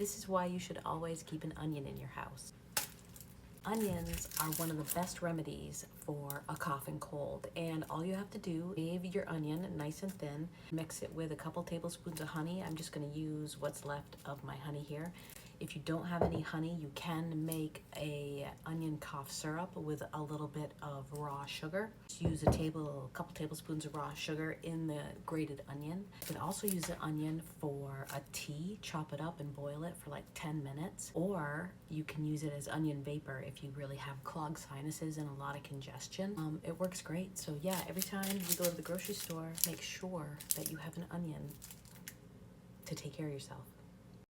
This is why you should always keep an onion in your house. Onions are one of the best remedies for a cough and cold, and all you have to do is shave your onion nice and thin, mix it with a couple tablespoons of honey. I'm just going to use what's left of my honey here. If you don't have any honey, you can make a onion cough syrup with a little bit of raw sugar. Just use a couple tablespoons of raw sugar in the grated onion. You can also use the onion for a tea, chop it up and boil it for like 10 minutes. Or you can use it as onion vapor if you really have clogged sinuses and a lot of congestion. It works great. So yeah, every time you go to the grocery store, make sure that you have an onion to take care of yourself.